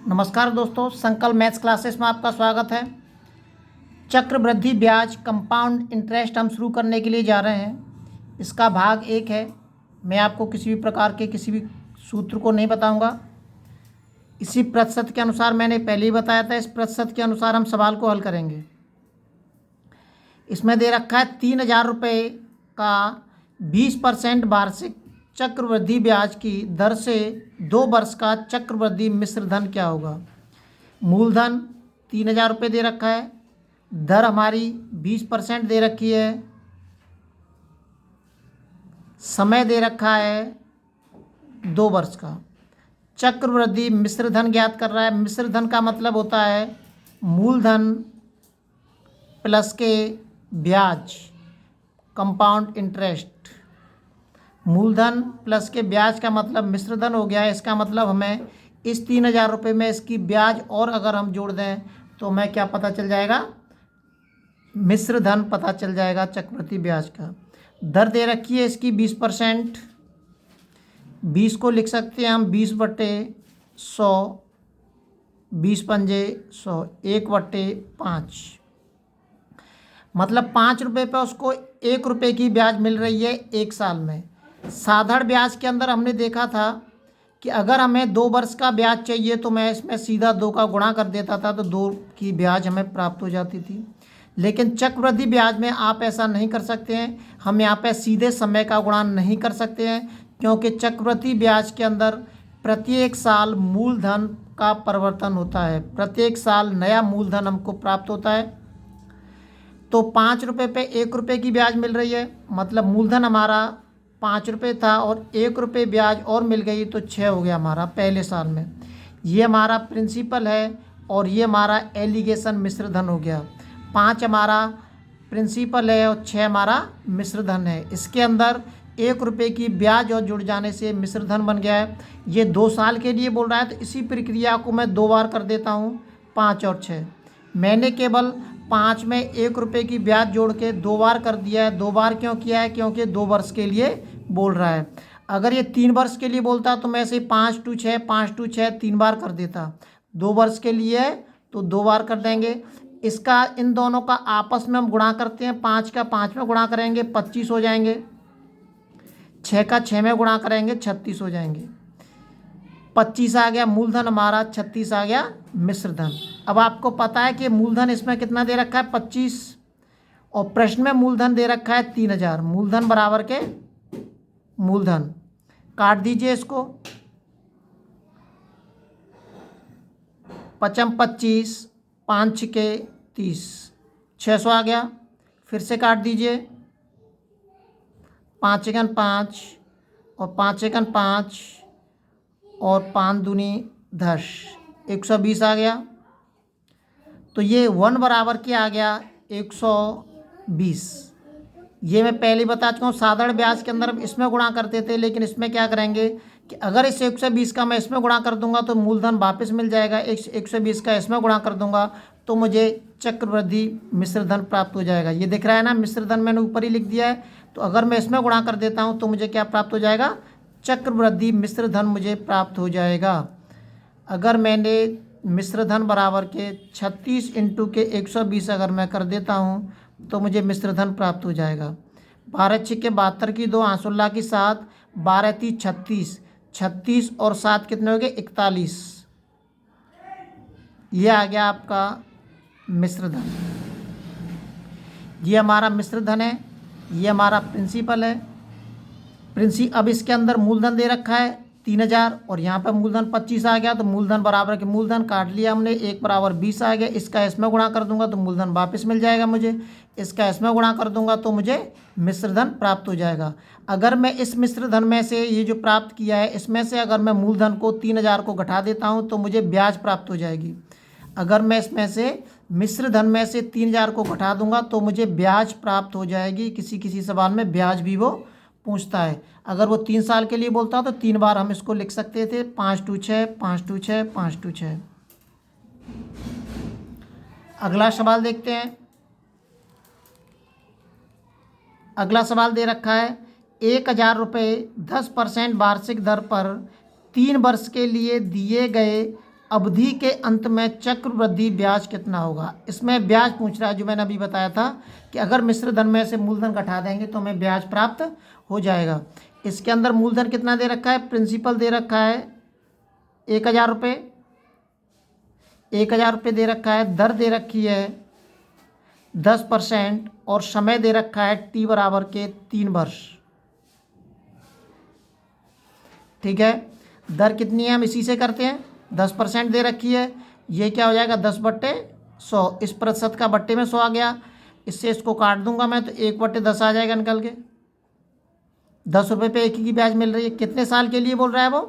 नमस्कार दोस्तों, संकल्प मैथ्स क्लासेस में आपका स्वागत है। चक्रवृद्धि ब्याज कंपाउंड इंटरेस्ट हम शुरू करने के लिए जा रहे हैं। इसका भाग 1 है। मैं आपको किसी भी प्रकार के किसी भी सूत्र को नहीं बताऊंगा। इसी प्रतिशत के अनुसार मैंने पहले ही बताया था, इस प्रतिशत के अनुसार हम सवाल को हल करेंगे। इसमें दे रखा है 3,000 रुपये का 20% वार्षिक चक्रवृद्धि ब्याज की दर से 2 वर्ष का चक्रवृद्धि मिश्र धन क्या होगा। मूलधन 3,000 रुपये दे रखा है, दर हमारी 20% दे रखी है, समय दे रखा है 2 वर्ष का। चक्रवृद्धि मिश्र धन ज्ञात कर रहा है। मिश्र धन का मतलब होता है मूलधन प्लस के ब्याज, कंपाउंड इंटरेस्ट। मूलधन प्लस के ब्याज का मतलब मिश्र धन हो गया है। इसका मतलब हमें इस 3,000 रुपये में इसकी ब्याज और अगर हम जोड़ दें तो हमें क्या पता चल जाएगा, मिश्र धन पता चल जाएगा चक्रवृद्धि ब्याज का। दर दे रखी है इसकी 20%। 20 को लिख सकते हैं हम 20/100, 20 पंजे 100, 1/5। मतलब 5 रुपये पर उसको 1 रुपये की ब्याज मिल रही है 1 साल में। साधारण ब्याज के अंदर हमने देखा था कि अगर हमें 2 वर्ष का ब्याज चाहिए तो मैं इसमें सीधा 2 का गुणा कर देता था तो 2 की ब्याज हमें प्राप्त हो जाती थी। लेकिन चक्रवृद्धि ब्याज में आप ऐसा नहीं कर सकते हैं। हम यहाँ पे सीधे समय का गुणा नहीं कर सकते हैं, क्योंकि चक्रवृद्धि ब्याज के अंदर प्रत्येक साल मूलधन का परिवर्तन होता है। प्रत्येक साल नया मूलधन हमको प्राप्त होता है। तो 5 रुपये पे 1 रुपये की ब्याज मिल रही है, मतलब मूलधन हमारा 5 रुपये था और 1 रुपये ब्याज और मिल गई तो 6 हो गया हमारा पहले साल में। ये हमारा प्रिंसिपल है और ये हमारा एलिगेशन मिश्र धन हो गया। 5 हमारा प्रिंसिपल है और 6 हमारा मिश्र धन है। इसके अंदर 1 रुपये की ब्याज और जुड़ जाने से मिश्र धन बन गया है। ये 2 साल के लिए बोल रहा है, तो इसी प्रक्रिया को मैं 2 बार कर देता हूँ, 5 और 6। मैंने केवल 5 में 1 रुपये की ब्याज जोड़ के 2 बार कर दिया है। 2 बार क्यों किया है? क्योंकि 2 वर्ष के लिए बोल रहा है। अगर ये 3 वर्ष के लिए बोलता तो मैं ऐसे 5 टू 6, 5 टू 6 3 बार कर देता। 2 वर्ष के लिए है तो 2 बार कर देंगे। इसका इन दोनों का आपस में हम गुणा करते हैं। 5 का 5 में गुणा करेंगे 25 हो जाएंगे, 6 का 6 में गुणा करेंगे 36 हो जाएंगे। 25 आ गया मूलधन हमारा, 36 आ गया मिश्र धन। अब आपको पता है कि मूलधन इसमें कितना दे रखा है, 25, और प्रश्न में मूलधन दे रखा है 3,000। मूलधन बराबर के मूलधन काट दीजिए इसको। 5 25, 5 के 30, 600 आ गया। फिर से काट दीजिए, 5 एकन 5 और 5 एकन 5 और 5 दूनी 10, 120 आ गया। तो ये 1 बराबर क्या आ गया, 120। ये मैं पहले ही बता चुका हूँ। साधारण ब्याज के अंदर इसमें गुणा करते थे, लेकिन इसमें क्या करेंगे कि अगर इस 120 का मैं इसमें गुणा कर दूंगा तो मूलधन वापस मिल जाएगा। 120 का इसमें गुणा कर दूंगा तो मुझे चक्रवृद्धि मिश्र धन प्राप्त हो जाएगा। ये दिख रहा है ना, मिश्र धन मैंने ऊपर ही लिख दिया है। तो अगर मैं इसमें गुणा कर देता हूँ तो मुझे क्या प्राप्त हो जाएगा, चक्रवृद्धि मिश्र धन मुझे प्राप्त हो जाएगा। अगर मैंने मिश्र धन बराबर के 36 इंटू के 120 अगर मैं कर देता हूँ तो मुझे मिश्र धन प्राप्त हो जाएगा। 12 6 के 72 की 2, आंसुल्ला की 7, 12 3 36, 36 और 7 कितने हो गए, 41। ये आ गया आपका मिश्र धन। ये हमारा मिश्र धन है, ये हमारा प्रिंसिपल है। अब इसके अंदर मूलधन दे रखा है 3,000 और यहाँ पर मूलधन 25 आ गया। तो मूलधन बराबर के मूलधन काट लिया हमने, 1 बराबर 20 आ गया। इसका इसमें गुणा कर दूंगा तो मूलधन वापस मिल जाएगा मुझे। इसका इसमें गुणा कर दूंगा तो मुझे मिश्र धन प्राप्त हो जाएगा। अगर मैं इस मिश्र धन में से ये जो प्राप्त किया है इसमें से अगर मैं मूलधन को 3,000 को घटा देता हूँ तो मुझे ब्याज प्राप्त हो जाएगी। अगर मैं इसमें से मिश्र धन में से 3,000 को घटा दूंगा तो मुझे ब्याज प्राप्त हो जाएगी। किसी किसी सवाल में ब्याज भी वो पूछता है। अगर वो 3 साल के लिए बोलता तो 3 बार हम इसको लिख सकते थे, 5 टू 6, 5 टू 6, 5 टू 6। अगला सवाल देखते हैं। अगला सवाल दे रखा है 1,000 रुपये 10% वार्षिक दर पर 3 वर्ष के लिए दिए गए अवधि के अंत में चक्रवृद्धि ब्याज कितना होगा। इसमें ब्याज पूछ रहा है, जो मैंने अभी बताया था कि अगर मिश्र धन में से मूलधन घटा देंगे तो हमें ब्याज प्राप्त हो जाएगा। इसके अंदर मूलधन कितना दे रखा है, प्रिंसिपल दे रखा है 1,000 रुपये, 1,000 रुपये दे रखा है, दर दे रखी है 10% और समय दे रखा है टी बराबर के 3 वर्ष। ठीक है, दर कितनी है हम इसी से करते हैं, 10% दे रखी है, ये क्या हो जाएगा 10/100, इस प्रतिशत का बट्टे में 100 आ गया, इससे इसको काट दूंगा मैं तो 1/10 आ जाएगा निकल के। 10 रुपये पे एक ही की ब्याज मिल रही है। कितने साल के लिए बोल रहा है वो,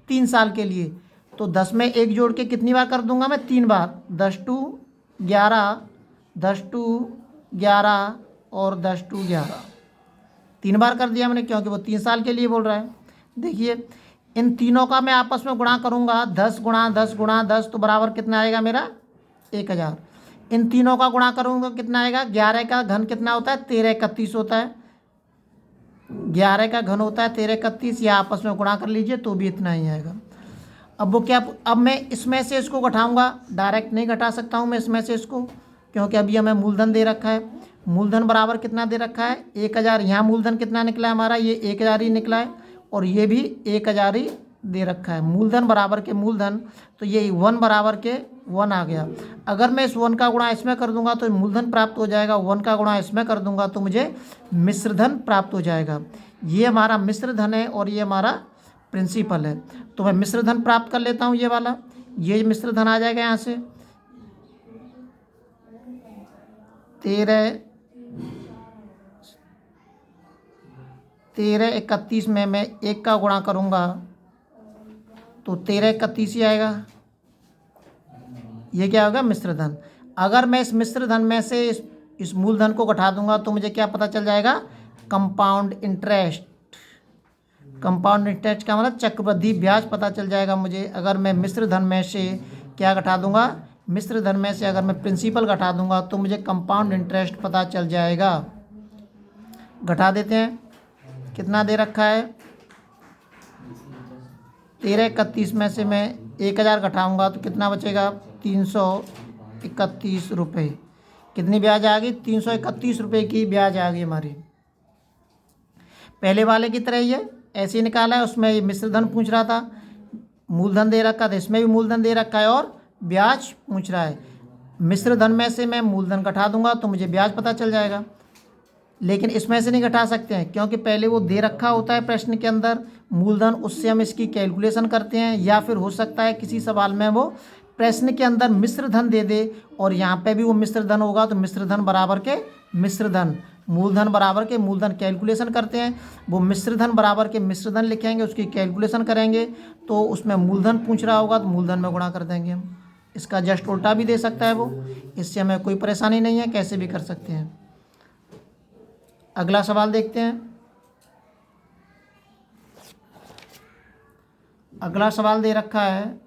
3 साल के लिए। तो 10 में 1 जोड़ के कितनी बार कर दूंगा मैं, 3 बार, 10×11, 10×11 और 10×11, 3 बार कर दिया मैंने, क्योंकि वो 3 साल के लिए बोल रहा है। देखिए इन तीनों का मैं आपस में गुणा करूंगा, 10×10×10 तो बराबर कितना आएगा मेरा 1,000। इन तीनों का गुणा करूंगा कितना आएगा, 11 का घन कितना होता है, 1331 होता है, 11 का घन होता है 1331, या आपस में गुणा कर लीजिए तो भी इतना ही आएगा। अब वो क्या, अब मैं इसमें से इसको घटाऊंगा, डायरेक्ट नहीं घटा सकता हूँ मैं इसमें से इसको, क्योंकि अभी हमें मूलधन दे रखा है। मूलधन बराबर कितना दे रखा है 1,000, यहाँ मूलधन कितना निकला है हमारा, ये 1,000 ही निकला है, और ये भी 1,000 ही दे रखा है। मूलधन बराबर के मूलधन, तो ये 1 बराबर के 1 आ गया। अगर मैं इस 1 का गुणा इसमें कर दूंगा तो मूलधन प्राप्त हो जाएगा, 1 का गुणा इसमें कर दूंगा तो मुझे मिश्रधन प्राप्त हो जाएगा। ये हमारा मिश्रधन है और ये हमारा प्रिंसिपल है। तो मैं मिश्रधन प्राप्त कर लेता हूँ, ये वाला, ये मिश्रधन आ जाएगा यहाँ से 1331 में मैं 1 का गुणा करूँगा तो 1331 ही आएगा। ये क्या होगा, मिश्रधन। अगर मैं इस मिश्रधन में से इस मूलधन को घटा दूंगा तो मुझे क्या पता चल जाएगा, कंपाउंड इंटरेस्ट। कंपाउंड इंटरेस्ट का मतलब चक्रवृद्धि ब्याज पता चल जाएगा मुझे। अगर मैं मिश्रधन में से क्या घटा दूंगा, मिश्रधन में से अगर मैं प्रिंसिपल घटा दूंगा तो मुझे कंपाउंड इंटरेस्ट पता चल जाएगा। घटा देते हैं, कितना दे रखा है 1331 में से मैं 1,000 घटाऊंगा तो कितना बचेगा 331 रुपये। कितनी ब्याज आ गई, 331 रुपये की ब्याज आ गई हमारी। पहले वाले की तरह ये ऐसे ही निकाला है, उसमें ये मिश्रधन पूछ रहा था, मूलधन दे रखा था, इसमें भी मूलधन दे रखा है और ब्याज पूछ रहा है। मिश्रधन में से मैं मूलधन घटा दूंगा तो मुझे ब्याज पता चल जाएगा, लेकिन इसमें से नहीं घटा सकते हैं क्योंकि पहले वो दे रखा होता है प्रश्न के अंदर मूलधन, उससे हम इसकी कैलकुलेशन करते हैं। या फिर हो सकता है किसी सवाल में वो प्रश्न के अंदर मिश्रधन दे दे और यहाँ पे भी वो मिश्रधन होगा तो मिश्रधन बराबर के मिश्रधन, मूलधन बराबर के मूलधन कैलकुलेशन करते हैं। वो मिश्रधन बराबर के मिश्रधन लिखेंगे, उसकी कैलकुलेशन करेंगे, तो उसमें मूलधन पूछ रहा होगा तो मूलधन में गुणा कर देंगे हम। इसका जस्ट उल्टा भी दे सकता है वो, इससे हमें कोई परेशानी नहीं है, कैसे भी कर सकते हैं। अगला सवाल देखते हैं। अगला सवाल दे रखा है,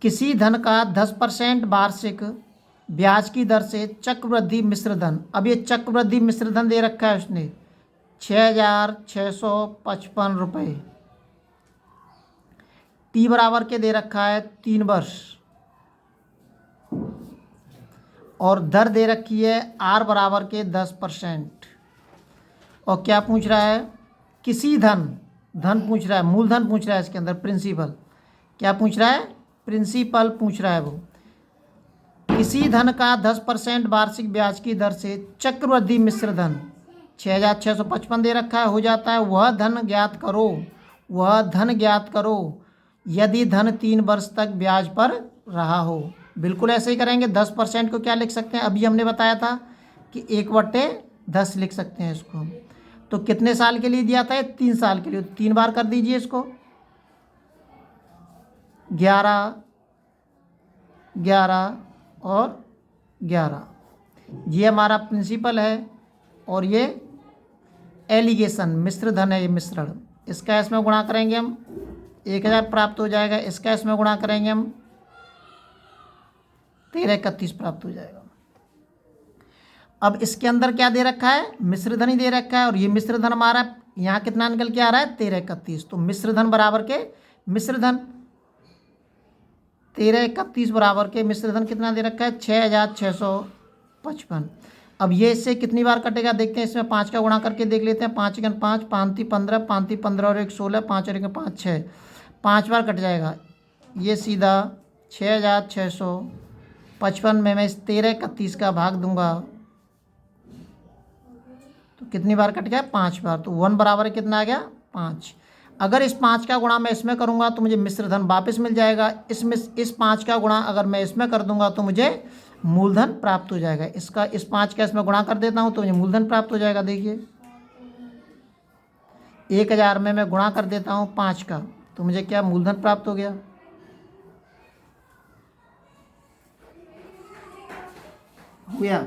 किसी धन का 10% वार्षिक ब्याज की दर से चक्रवृद्धि मिश्रधन, अब ये चक्रवृद्धि मिश्रधन दे रखा है उसने 6,655 रुपये, टी बराबर के दे रखा है 3 वर्ष, और दर दे रखी है आर बराबर के 10%। और क्या पूछ रहा है, किसी धन पूछ रहा है, मूलधन पूछ रहा है, इसके अंदर प्रिंसिपल क्या पूछ रहा है, प्रिंसिपल पूछ रहा है वो। किसी धन का 10% वार्षिक ब्याज की दर से चक्रवृद्धि मिश्रधन 6,655 दे रखा है, हो जाता है वह धन ज्ञात करो, वह धन ज्ञात करो यदि धन 3 वर्ष तक ब्याज पर रहा हो। बिल्कुल ऐसे ही करेंगे। 10% को क्या लिख सकते हैं, अभी हमने बताया था कि 1/10 लिख सकते हैं इसको हम। तो कितने साल के लिए दिया था, 3 साल के लिए, 3 बार कर दीजिए इसको, 11, 11 और 11। ये हमारा प्रिंसिपल है और ये एलिगेशन मिश्रधन है, ये मिश्रण। इसका इसमें गुणा करेंगे हम 1,000 प्राप्त हो जाएगा, इसका इसमें गुणा करेंगे हम 1331 प्राप्त हो जाएगा। अब इसके अंदर क्या दे रखा है, मिश्रधन ही दे रखा है, और ये मिश्रधन हमारा यहाँ कितना निकल के आ रहा है 1331। तो मिश्रधन बराबर के मिश्रधन, 1331 बराबर के मिश्र धन कितना दे रखा है 6655। अब ये इससे कितनी बार कटेगा देखते हैं, इसमें 5 का गुणा करके देख लेते हैं। 5 एकन 5, 5 3 15, 5 3 15 और 1 16, 5 और 1 5 6, 5 बार कट जाएगा। ये सीधा 6655 में मैं इस 1331 का भाग दूंगा तो कितनी बार कट गया 5 बार, तो 1 बराबर कितना आ गया 5। अगर इस 5 का गुणा मैं इसमें करूंगा तो मुझे मिश्र धन वापस मिल जाएगा। इस 5 का गुणा अगर मैं इसमें कर दूंगा तो मुझे मूलधन प्राप्त हो जाएगा। इस 5 का इसमें गुणा कर देता हूं तो मुझे मूलधन प्राप्त हो जाएगा। देखिए 1000 में मैं गुणा कर देता हूं 5 का तो मुझे क्या मूलधन प्राप्त हो गया। हुआ।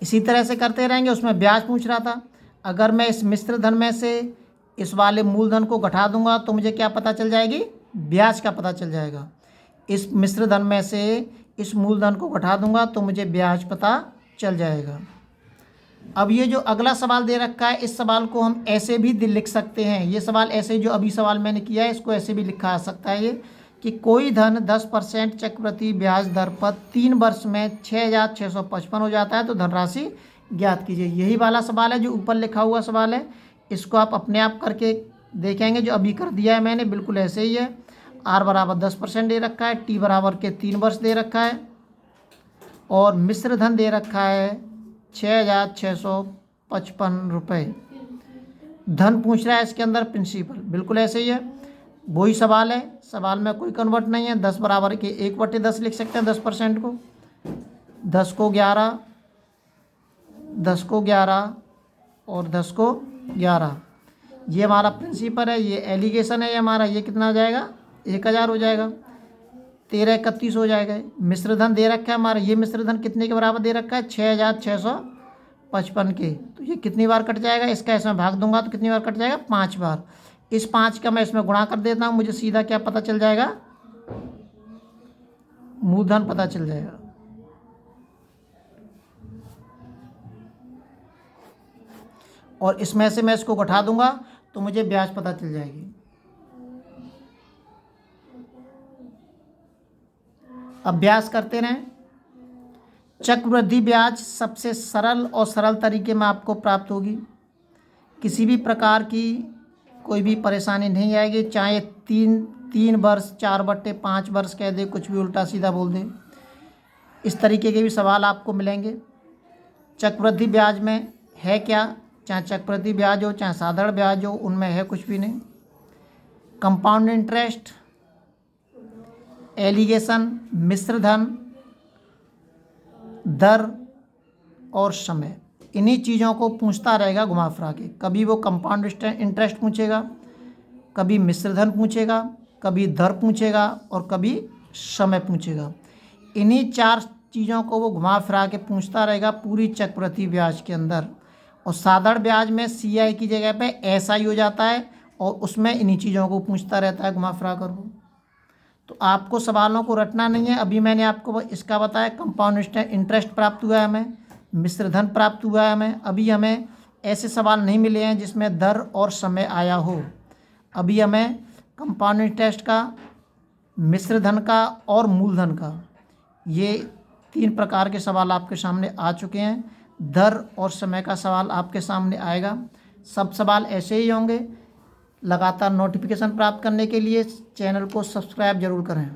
इसी तरह से करते रहेंगे। उसमें ब्याज पूछ रहा था, अगर मैं इस मिश्र धन में से इस वाले मूलधन को घटा दूंगा तो मुझे क्या पता चल जाएगी, ब्याज का पता चल जाएगा। इस मिश्र धन में से इस मूलधन को घटा दूंगा तो मुझे ब्याज पता चल जाएगा। अब ये जो अगला सवाल दे रखा है, इस सवाल को हम ऐसे भी लिख सकते हैं। ये सवाल ऐसे, जो अभी सवाल मैंने किया है, इसको ऐसे भी लिखा आ सकता है ये कि कोई धन 10% चक्रवृद्धि ब्याज दर पर 3 वर्ष में 6655 हो जाता है तो धनराशि ज्ञात कीजिए। यही वाला सवाल है जो ऊपर लिखा हुआ सवाल है। इसको आप अपने आप करके देखेंगे, जो अभी कर दिया है मैंने बिल्कुल ऐसे ही है। आर बराबर 10% दे रखा है, टी बराबर के 3 वर्ष दे रखा है और मिश्र धन दे रखा है 6655 रुपये। धन पूछ रहा है इसके अंदर प्रिंसिपल, बिल्कुल ऐसे ही है, वही सवाल है। सवाल में कोई कन्वर्ट नहीं है। 10 बराबर के 1/10 लिख सकते हैं 10% को। 10 को 11, 10 को 11 और 10 को 11। ये हमारा प्रिंसिपल है, ये एलिगेशन है, ये हमारा, ये कितना हो जाएगा 1000 हो जाएगा। 1331 हो जाएगा। मिश्र धन दे रखा है हमारा, ये मिश्र धन कितने के बराबर दे रखा है 6655 के, तो ये कितनी बार कट जाएगा, इसका इसमें भाग दूंगा तो कितनी बार कट जाएगा 5 बार। इस 5 का मैं इसमें गुणा कर देता हूँ, मुझे सीधा क्या पता चल जाएगा, मूलधन पता चल जाएगा। और इसमें से मैं इसको घटा दूंगा तो मुझे ब्याज पता चल जाएगी। अभ्यास करते रहें। चक्रवृद्धि ब्याज सबसे सरल और सरल तरीके में आपको प्राप्त होगी। किसी भी प्रकार की कोई भी परेशानी नहीं आएगी, चाहे 3 वर्ष 4/5 वर्ष कह दे, कुछ भी उल्टा सीधा बोल दे, इस तरीके के भी सवाल आपको मिलेंगे। चक्रवृद्धि ब्याज में है क्या, चाहे चक्रवृद्धि ब्याज हो चाहे साधारण ब्याज हो, उनमें है कुछ भी नहीं। कंपाउंड इंटरेस्ट, एलिगेशन, मिश्र धन, दर और समय, इन्हीं चीज़ों को पूछता रहेगा घुमा फिरा के। कभी वो कंपाउंड इंटरेस्ट पूछेगा, कभी मिश्र धन पूछेगा, कभी दर पूछेगा और कभी समय पूछेगा। इन्हीं 4 चीज़ों को वो घुमा फिरा के पूछता रहेगा पूरी चक्रवृद्धि ब्याज के अंदर। और साधारण ब्याज में CI की जगह पे SI हो जाता है और उसमें इन्हीं चीज़ों को पूछता रहता है घुमा फिरा कर वो। तो आपको सवालों को रटना नहीं है। अभी मैंने आपको इसका बताया, कंपाउंड इंटरेस्ट प्राप्त हुआ है हमें, मिश्र धन प्राप्त हुआ है हमें। अभी हमें ऐसे सवाल नहीं मिले हैं जिसमें दर और समय आया हो। अभी हमें कंपाउंड इंटरेस्ट का, मिश्र धन का और मूलधन का, ये 3 प्रकार के सवाल आपके सामने आ चुके हैं। दर और समय का सवाल आपके सामने आएगा। सब सवाल ऐसे ही होंगे। लगातार नोटिफिकेशन प्राप्त करने के लिए चैनल को सब्सक्राइब जरूर करें।